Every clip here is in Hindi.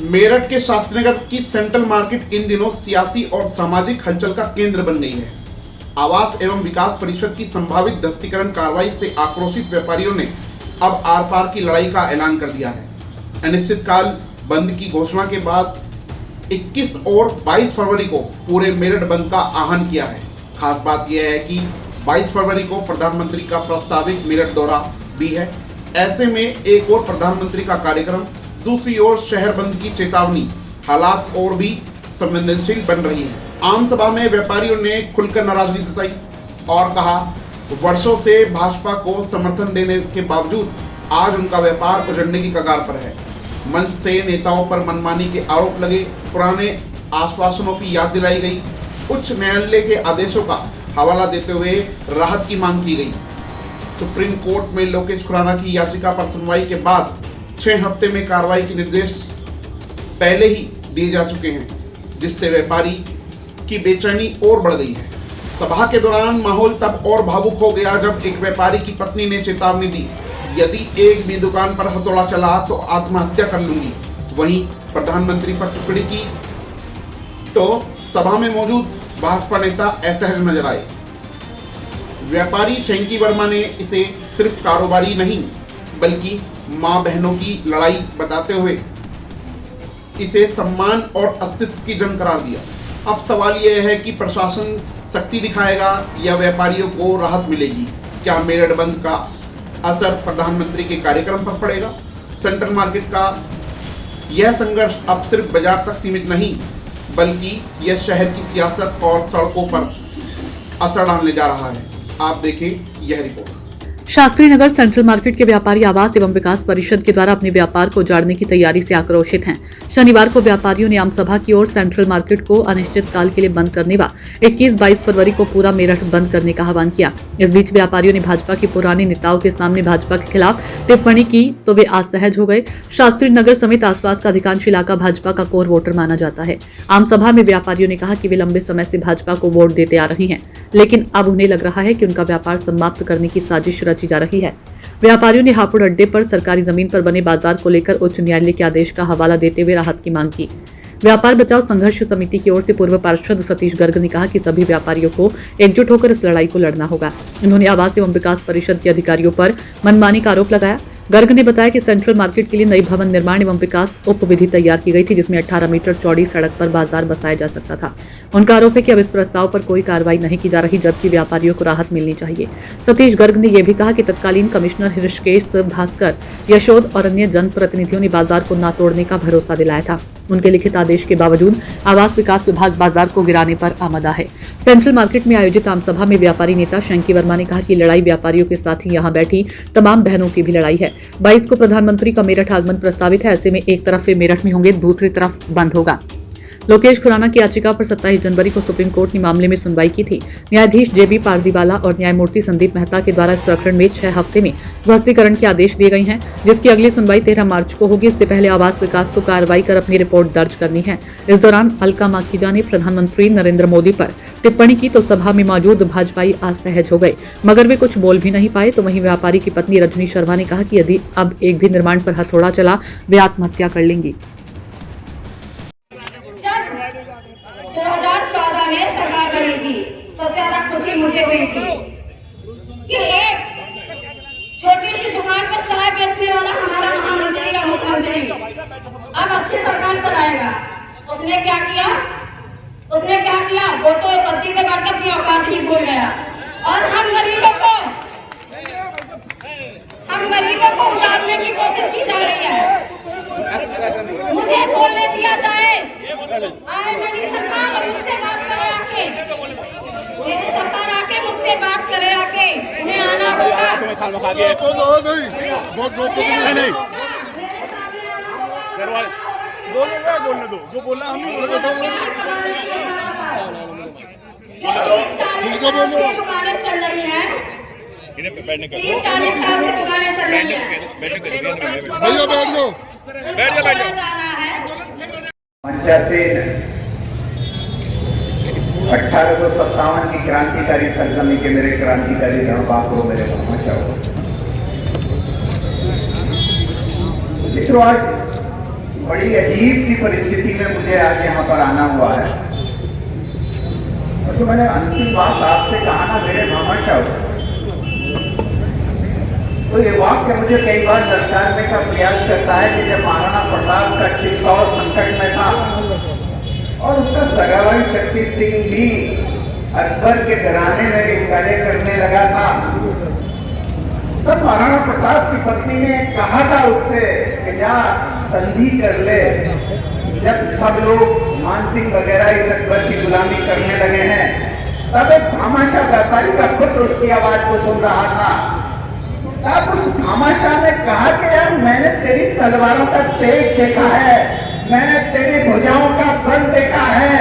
मेरठ के शास्त्रीनगर की सेंट्रल मार्केट इन दिनों सियासी और सामाजिक हलचल का केंद्र बन गई है। आवास एवं विकास परिषद की संभावित ध्वस्तीकरण कार्रवाई से आक्रोशित व्यापारियों ने अब आर पार की लड़ाई का ऐलान कर दिया है। अनिश्चितकाल बंद की घोषणा के बाद 21 और 22 फरवरी को पूरे मेरठ बंद का आह्वान किया है। खास बात यह है कि 22 फरवरी को प्रधानमंत्री का प्रस्तावित मेरठ दौरा भी है। ऐसे में एक और प्रधानमंत्री का कार्यक्रम, दूसरी ओर शहर बंद की चेतावनी, हालात और भी संवेदनशील बन रही है। आम सभा में व्यापारियों ने खुलकर नाराजगी जताई और कहा, वर्षों से भाजपा को समर्थन देने के बावजूद आज उनका व्यापार उजड़ने की कगार पर है। मंच से नेताओं पर मनमानी के आरोप लगे, पुराने आश्वासनों की याद दिलाई गई, उच्च न्यायालय के आदेशों का हवाला देते हुए राहत की मांग की गई। सुप्रीम कोर्ट में लोकेश खुराना की याचिका पर सुनवाई के बाद 6 हफ्ते में कार्रवाई के निर्देश पहले ही दिए जा चुके हैं, जिससे व्यापारी की बेचैनी और बढ़ गई है। सभा के दौरान माहौल तब और भावुक हो गया जब एक व्यापारी की पत्नी ने चेतावनी दी, यदि एक भी दुकान पर हथौड़ा चला तो आत्महत्या कर लूंगी। वहीं प्रधानमंत्री पर टिप्पणी की तो सभा में मौजूद भाजपा नेता असहज नजर आए। व्यापारी शंकी वर्मा ने इसे सिर्फ कारोबारी नहीं बल्कि मां बहनों की लड़ाई बताते हुए इसे सम्मान और अस्तित्व की जंग करार दिया। अब सवाल यह है कि प्रशासन सख्ती दिखाएगा या व्यापारियों को राहत मिलेगी। क्या मेरठ बंद का असर प्रधानमंत्री के कार्यक्रम पर पड़ेगा? सेंट्रल मार्केट का यह संघर्ष अब सिर्फ बाजार तक सीमित नहीं बल्कि यह शहर की सियासत और सड़कों पर असर डालने जा रहा है। आप देखें यह रिपोर्ट। शास्त्रीनगर सेंट्रल मार्केट के व्यापारी आवास एवं विकास परिषद के द्वारा अपने व्यापार को उजाड़ने की तैयारी से आक्रोशित हैं। शनिवार को व्यापारियों ने आम सभा की ओर सेंट्रल मार्केट को अनिश्चितकाल के लिए बंद करने व 21-22 फरवरी को पूरा मेरठ बंद करने का आह्वान किया। इस बीच व्यापारियों ने भाजपा के पुराने नेताओं के सामने भाजपा के खिलाफ टिप्पणी की तो वे असहज हो गए। शास्त्रीनगर समेत आसपास का अधिकांश इलाका भाजपा का कोर वोटर माना जाता है। आम सभा में व्यापारियों ने कहा कि वे लंबे समय से भाजपा को वोट देते आ रही हैं, लेकिन अब उन्हें लग रहा है कि उनका व्यापार समाप्त करने की साजिश रची जा रही है। व्यापारियों ने हापुड़ अड्डे पर सरकारी जमीन पर बने बाजार को लेकर उच्च न्यायालय के आदेश का हवाला देते हुए राहत की मांग की। व्यापार बचाओ संघर्ष समिति की ओर से पूर्व पार्षद सतीश गर्ग ने कहा कि सभी व्यापारियों को एकजुट होकर इस लड़ाई को लड़ना होगा। उन्होंने आवास एवं विकास परिषद के अधिकारियों पर मनमानी का आरोप लगाया। गर्ग ने बताया कि सेंट्रल मार्केट के लिए नई भवन निर्माण एवं विकास उप विधि तैयार की गई थी, जिसमें 18 मीटर चौड़ी सड़क पर बाजार बसाया जा सकता था। उनका आरोप है कि अब इस प्रस्ताव पर कोई कार्रवाई नहीं की जा रही, जबकि व्यापारियों को राहत मिलनी चाहिए। सतीश गर्ग ने यह भी कहा कि तत्कालीन कमिश्नर ऋषिकेश भास्कर, यशोद और अन्य जनप्रतिनिधियों ने बाजार को न तोड़ने का भरोसा दिलाया था। उनके लिखित आदेश के बावजूद आवास विकास विभाग बाजार को गिराने पर आमदा है। सेंट्रल मार्केट में आयोजित आम सभा में व्यापारी नेता शंकी वर्मा ने कहा कि लड़ाई व्यापारियों के साथ ही यहाँ बैठी तमाम बहनों की भी लड़ाई है। 22 को प्रधानमंत्री का मेरठ आगमन प्रस्तावित है। ऐसे में एक तरफ वे मेरठ में होंगे, दूसरी तरफ बंद होगा। लोकेश खुराना की याचिका पर 27 जनवरी को सुप्रीम कोर्ट ने मामले में सुनवाई की थी। न्यायाधीश जेबी पारदीवाला और न्यायमूर्ति संदीप मेहता के द्वारा इस प्रकरण में 6 हफ्ते में ध्वस्तीकरण के आदेश दिए गए हैं, जिसकी अगली सुनवाई 13 मार्च को होगी। इससे पहले आवास विकास को कार्रवाई कर अपनी रिपोर्ट दर्ज करनी है। इस दौरान अलका माखीजा ने प्रधानमंत्री नरेंद्र मोदी पर टिप्पणी की तो सभा में मौजूद भाजपाई असहज हो गए, मगर वे कुछ बोल भी नहीं पाए। तो वहीं व्यापारी की पत्नी रजनी शर्मा ने कहा कि यदि अब एक भी निर्माण पर हथौड़ा चला वे आत्महत्या कर लेंगी। 2014 में सरकार बनी थी, सबसे ज्यादा खुशी मुझे हुई थी कि एक छोटी सी दुकान पर चाय बेचने वाला हमारा महामंत्री या मुख्यमंत्री अब अच्छी सरकार चलाएगा। उसने क्या किया? वो तो गद्दी पे बैठ के अपनी औकात ही भूल गया और हम गरीबों को उजाड़ने की कोशिश की जा रही है। मुझे बोलने दिया जाए, आए मेरी सरकार मुझसे बात करे आके, मेरी सरकार आके मुझसे बात करे आके, उन्हें आना होगा। बोलने दो, जो बोलना हम नहीं बोलेंगे। दुकानें चल रही है, 30-40 साल से दुकानें चल रही है। बैठ जा रहा है। 1857 की क्रांतिकारी सरजमी के मेरे क्रांतिकारी रणबांकुरों मेरे मित्रों, आज बड़ी अजीब सी परिस्थिति में मुझे आज यहाँ पर आना हुआ है। तो मैंने अंतिम बात आपसे कहा ना, मेरे भामाशाह, तो ये वाक्य मुझे कई बार दर्शाने का प्रयास करता है कि जब महाराणा प्रताप का चित्तौड़ संकट में था और उसका सगा भाई शक्ति सिंह भी अकबर के घराने में रिसाले करने लगा था, तब महाराणा प्रताप की पत्नी ने कहा था उससे कि जा संधि कर ले। जब सब लोग मानसिंह वगैरह इस अकबर की गुलामी करने लगे हैं, तब एक भामाशाह व्यापारी का पुत्र उसकी आवाज को सुन रहा था। तब उस भामाशाह ने कहा कि यार मैंने तेरी तलवारों का तेज देखा है, मैंने तेरी भुजाओं का बल देखा है,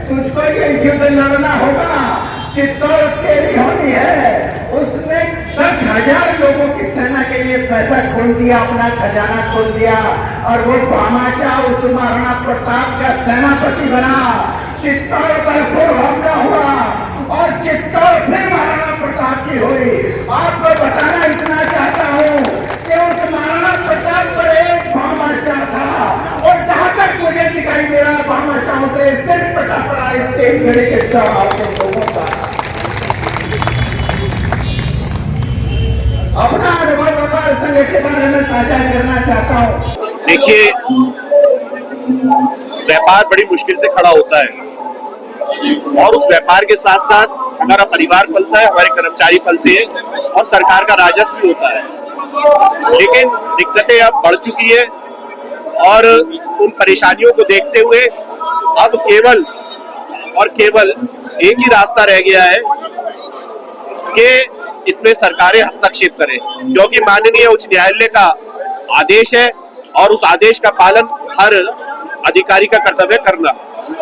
तुझको ये युद्ध लड़ना होगा, चित्तौड़ तेरी होनी है। उसने 10,000 लोगों की सेना के लिए पैसा खोल दिया, अपना खजाना खोल दिया, और वो भामाशाह उस महाराणा प्रताप का सेनापति बना। चित्तौड़ पर फिर हमला हुआ और चित्तौड़ फिर महाराणा प्रताप की हुई। आपको बताना इतना चाहता हूँ कि उस महाराणा प्रताप पर एक भामाशाह था, और जहां तक मुझे दिखाई दे रहा भामाशाहों से सिर पटा पड़ा इस तेज घड़ी के जवाब के लोगों का। अपना अनुभव व्यापार संघ के बारे में साझा करना चाहता हूँ। देखिए, व्यापार बड़ी मुश्किल से खड़ा होता है और उस व्यापार के साथ साथ हमारा परिवार पलता है, हमारे कर्मचारी पलते हैं और सरकार का राजस्व भी होता है। लेकिन दिक्कतें अब बढ़ चुकी है और उन परेशानियों को देखते हुए अब केवल और केवल एक ही रास्ता रह गया है कि इसमें सरकारें हस्तक्षेप करें, क्योंकि माननीय उच्च न्यायालय का आदेश है और उस आदेश का पालन हर अधिकारी का कर्तव्य करना।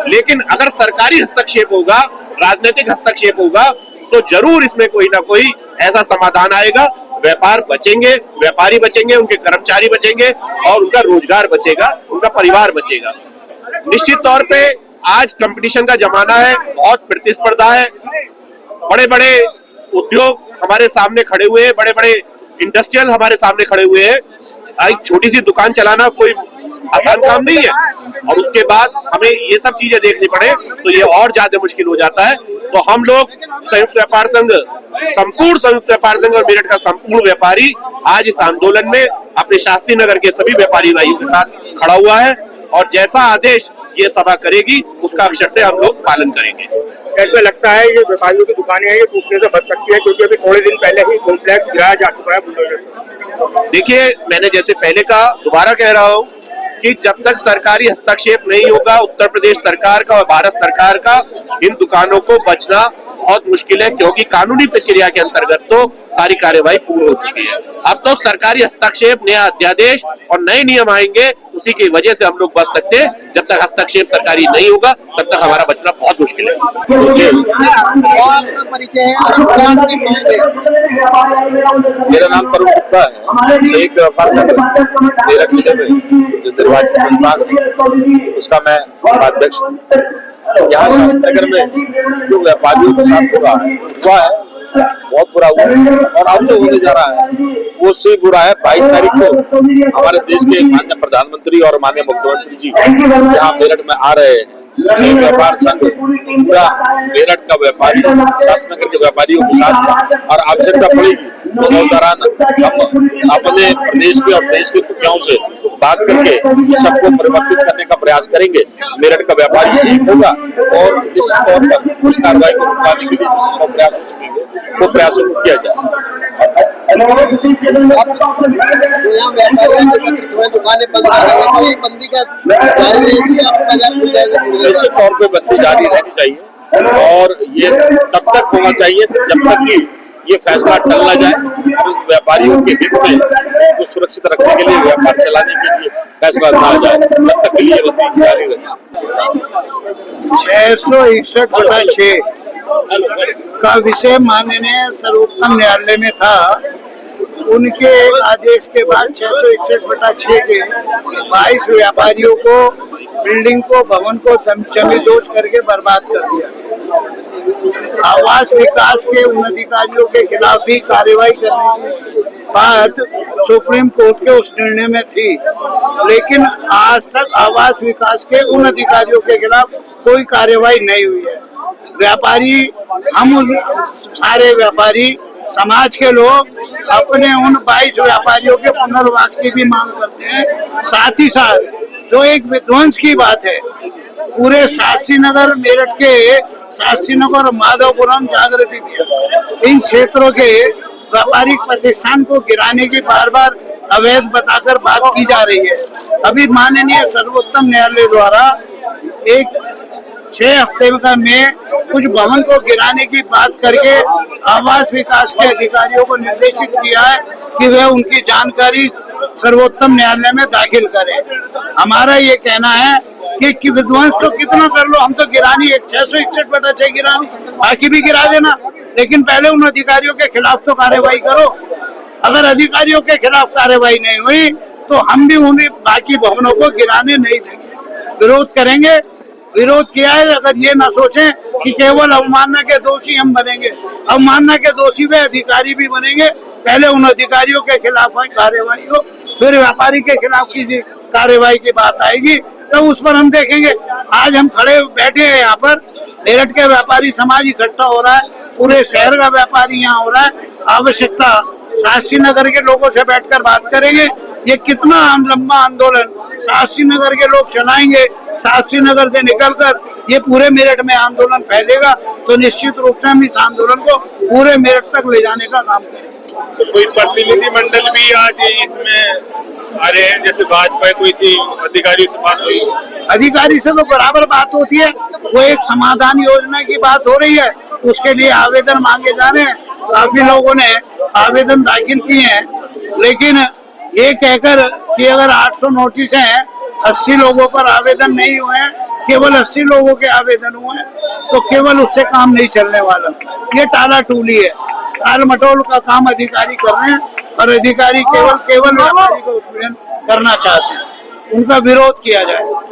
लेकिन अगर सरकारी हस्तक्षेप होगा, राजनीतिक हस्तक्षेप होगा, तो जरूर इसमें कोई ना कोई ऐसा समाधान आएगा, व्यापार बचेंगे, व्यापारी बचेंगे, उनके कर्मचारी बचेंगे और उनका रोजगार बचेगा, उनका परिवार बचेगा। निश्चित तौर पे आज कंपटीशन का जमाना है, बहुत प्रतिस्पर्धा है, बड़े बड़े उद्योग हमारे सामने खड़े हुए हैं, बड़े बड़े इंडस्ट्रियल हमारे सामने खड़े हुए हैं। एक छोटी सी दुकान चलाना कोई आसान काम नहीं है और उसके बाद हमें ये सब चीजें देखनी पड़े तो ये और ज्यादा मुश्किल हो जाता है। तो हम लोग संयुक्त व्यापार संघ, संपूर्ण संयुक्त व्यापार संघ और मेरठ का संपूर्ण व्यापारी आज इस आंदोलन में अपने शास्त्री नगर के सभी व्यापारी भाइयों के साथ खड़ा हुआ है और जैसा आदेश ये सभा करेगी उसका अक्षर से हम लोग पालन करेंगे। ऐसा लगता है ये व्यापारियों की दुकानें हैं, ये टूटने से बच सकती है, क्योंकि अभी थोड़े दिन पहले ही कॉम्प्लेक्स गिराया जा चुका है बुलडोजर से। देखिए, मैंने जैसे पहले कहा, दोबारा कह रहा हूँ कि जब तक सरकारी हस्तक्षेप नहीं होगा उत्तर प्रदेश सरकार का और भारत सरकार का, इन दुकानों को बचना बहुत मुश्किल है, क्योंकि कानूनी प्रक्रिया के अंतर्गत तो सारी कार्यवाही पूर्ण हो चुकी है। अब तो सरकारी हस्तक्षेप, नया अध्यादेश और नए नियम आएंगे, उसी की वजह से हम लोग बच सकते हैं। जब तक हस्तक्षेप सरकारी नहीं होगा तब तक हमारा बचना बहुत मुश्किल है। मेरा नाम तरुण गुप्ता है, संयुक्त व्यापार संघ मेरठ जिले में जो निर्वाचित संस्थान है उसका मैं उपाध्यक्ष। यहाँ शास्त्री नगर में जो व्यापारियों के साथ हुआ है बहुत बुरा हुआ और अब जो होने जा रहा है वो उससे बुरा है। 22 तारीख को हमारे देश के माननीय प्रधानमंत्री और माननीय मुख्यमंत्री जी यहाँ मेरठ में आ रहे हैं। व्यापार संघ पूरा मेरठ का व्यापारी, शास्त्री नगर के व्यापारियों के साथ और आवश्यकता पड़ेगी तो उस दौरान हम अपने प्रदेश के और देश के मुखियाओं से बात करके सबको परिवर्तित करने का प्रयास करेंगे। मेरठ का व्यापारी एक होगा और निश्चित तौर पर उस कार्रवाई को रुकवाने के लिए जो संभव प्रयास हो सकेंगे वो प्रयासों को किया जाए। दुकानें बंद बंदी का जारी रहेगी, बाजार खुल जाएगा। निश्चित तौर पे बंदी जारी रहनी चाहिए और ये तब तक होना चाहिए जब तक कि ये फैसला टल न जाए और व्यापारियों के हित में को सुरक्षित रखने के लिए, व्यापार चलाने के लिए फैसला न आ जाए, तब तक के लिए बंदी जारी रहेगी। 661/6 का विषय माननीय सर्वोच्च न्यायालय में था। उनके आदेश के बाद 661/6 के 22 व्यापारियों को, बिल्डिंग को, भवन को जमींदोज करके बर्बाद कर दिया। आवास विकास के उन अधिकारियों के खिलाफ भी कार्रवाई करने की बात सुप्रीम कोर्ट के उस निर्णय में थी, लेकिन आज तक आवास विकास के उन अधिकारियों के खिलाफ कोई कार्रवाई नहीं हुई है। व्यापारी, हम उन सारे व्यापारी समाज के लोग अपने उन 22 व्यापारियों के पुनर्वास की भी मांग करते हैं। साथ ही साथ जो एक विध्वंस की बात है, पूरे शास्त्री नगर, मेरठ के शास्त्री नगर, माधवपुरम, जागृति विहार, इन क्षेत्रों के व्यापारिक प्रतिष्ठान को गिराने की बार बार अवैध बताकर बात की जा रही है। अभी माननीय सर्वोच्च न्यायालय द्वारा एक 6 हफ्ते में कुछ भवन को गिराने की बात करके आवास विकास के अधिकारियों को निर्देशित किया है कि वे उनकी जानकारी सर्वोच्च न्यायालय में दाखिल करें। हमारा ये कहना है कि विध्वंस तो कितना कर लो, हम तो गिरानी 661/6 गिरानी, बाकी भी गिरा देना, लेकिन पहले उन अधिकारियों के खिलाफ तो कार्रवाई करो। अगर अधिकारियों के खिलाफ कार्रवाई नहीं हुई तो हम भी उन्हें बाकी भवनों को गिराने नहीं देंगे, विरोध करेंगे। विरोध किया है, अगर ये ना सोचें कि केवल अवमानना के दोषी हम बनेंगे, अवमानना के दोषी वे अधिकारी भी बनेंगे। पहले उन अधिकारियों के खिलाफ कार्रवाई हो, फिर व्यापारी के खिलाफ किसी कार्रवाई की बात आएगी तो उस पर हम देखेंगे। आज हम खड़े बैठे हैं यहाँ पर, मेरठ के व्यापारी समाज इकट्ठा हो रहा है, पूरे शहर का व्यापारी यहाँ हो रहा है। आवश्यकता शास्त्री नगर के लोगों से बैठकर बात करेंगे। ये कितना लंबा आंदोलन शास्त्री नगर के लोग चलाएंगे, शास्त्री नगर से निकलकर ये पूरे मेरठ में आंदोलन फैलेगा, तो निश्चित रूप से हम इस आंदोलन को पूरे मेरठ तक ले जाने का काम करेंगे। तो कोई प्रतिनिधि मंडल भी आज इसमें आ रहे हैं, जैसे भाजपा कोई सी अधिकारी से बात हुई? अधिकारी से तो बराबर बात होती है, वो एक समाधान योजना की बात हो रही है, उसके लिए आवेदन मांगे जा रहे हैं। काफी लोगों ने आवेदन दाखिल किए हैं, लेकिन ये कहकर कि अगर 800 नोटिस हैं, 80 लोगों पर आवेदन नहीं हुए हैं, केवल 80 लोगों के आवेदन हुए हैं, तो केवल उससे काम नहीं चलने वाला। ये टाला टूली है, टाल मटोल का काम अधिकारी कर रहे हैं, और अधिकारी केवल व्यापारी को उत्पीड़न करना चाहते हैं। उनका विरोध किया जाए।